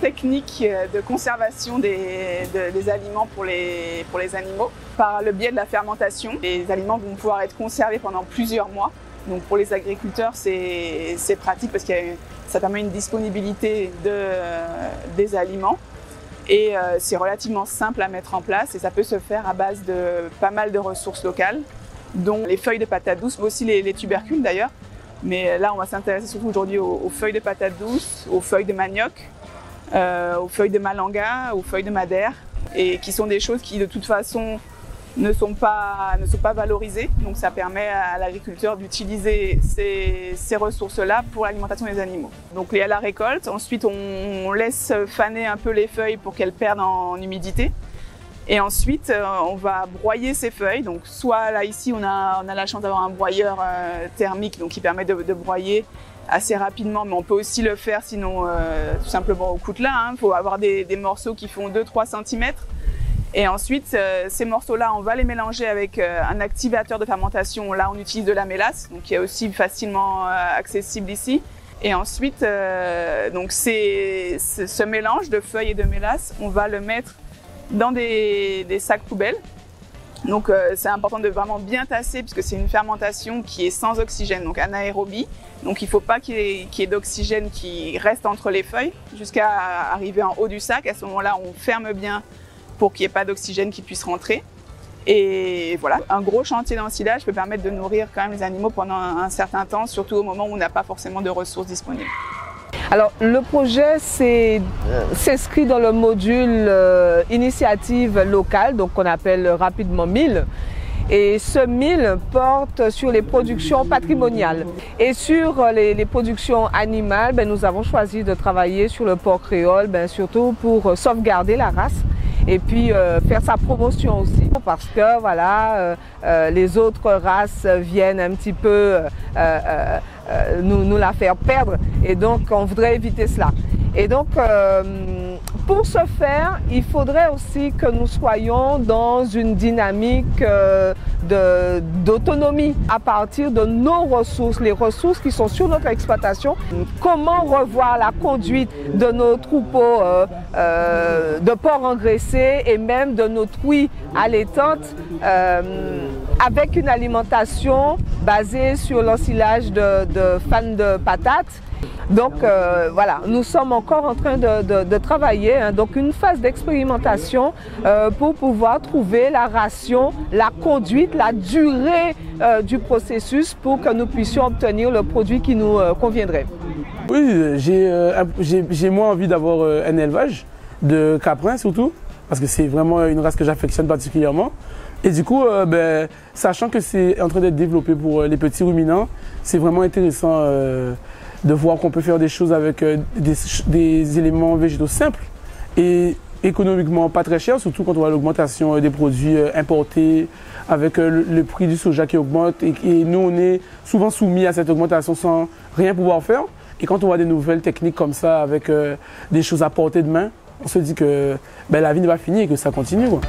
techniques de conservation des aliments pour les animaux. Par le biais de la fermentation, les aliments vont pouvoir être conservés pendant plusieurs mois. Donc pour les agriculteurs, c'est pratique parce que ça permet une disponibilité des aliments. Et c'est relativement simple à mettre en place et ça peut se faire à base de pas mal de ressources locales, dont les feuilles de patate douce, mais aussi les tubercules d'ailleurs. Mais là, on va s'intéresser surtout aujourd'hui aux feuilles de patate douce, aux feuilles de manioc, aux feuilles de malanga, aux feuilles de madère, et qui sont des choses qui de toute façon ne sont pas valorisées. Donc ça permet à l'agriculteur d'utiliser ces ressources-là pour l'alimentation des animaux. Donc il y a la récolte, ensuite on laisse faner un peu les feuilles pour qu'elles perdent en humidité. Et ensuite on va broyer ces feuilles. Donc soit là ici on a la chance d'avoir un broyeur thermique donc qui permet de broyer assez rapidement, mais on peut aussi le faire sinon tout simplement au coutelas. Il faut avoir des morceaux qui font 2-3 cm. Et ensuite, ces morceaux-là, on va les mélanger avec un activateur de fermentation. Là, on utilise de la mélasse, donc qui est aussi facilement accessible ici. Et ensuite, donc ce mélange de feuilles et de mélasse, on va le mettre dans des sacs poubelles. Donc, c'est important de vraiment bien tasser puisque c'est une fermentation qui est sans oxygène, donc anaérobie. Donc, il ne faut pas qu'il y ait d'oxygène qui reste entre les feuilles jusqu'à arriver en haut du sac. À ce moment-là, on ferme bien pour qu'il n'y ait pas d'oxygène qui puisse rentrer. Et voilà, un gros chantier d'ensilage peut permettre de nourrir quand même les animaux pendant un certain temps, surtout au moment où on n'a pas forcément de ressources disponibles. Alors, le projet s'inscrit dans le module initiative locale, donc qu'on appelle rapidement MIL. Et ce MIL porte sur les productions patrimoniales. Et sur les productions animales, nous avons choisi de travailler sur le porc créole, surtout pour sauvegarder la race. Et puis faire sa promotion aussi parce que voilà, les autres races viennent un petit peu nous la faire perdre et donc on voudrait éviter cela. Et donc pour ce faire, il faudrait aussi que nous soyons dans une dynamique d'autonomie à partir de nos ressources, les ressources qui sont sur notre exploitation. Comment revoir la conduite de nos troupeaux de porcs engraissés et même de nos truies allaitantes avec une alimentation basée sur l'ensilage de fans de patates. Donc voilà, nous sommes encore en train de travailler, donc une phase d'expérimentation pour pouvoir trouver la ration, la conduite, la durée du processus pour que nous puissions obtenir le produit qui nous conviendrait. Oui, j'ai moins envie d'avoir un élevage de caprins surtout, parce que c'est vraiment une race que j'affectionne particulièrement. Et du coup, sachant que c'est en train d'être développé pour les petits ruminants, c'est vraiment intéressant de voir qu'on peut faire des choses avec des éléments végétaux simples et économiquement pas très chers, surtout quand on voit l'augmentation des produits importés, avec le prix du soja qui augmente. Et nous, on est souvent soumis à cette augmentation sans rien pouvoir faire. Et quand on voit des nouvelles techniques comme ça, avec des choses à portée de main, on se dit que la vie n'est pas finie et que ça continue, quoi.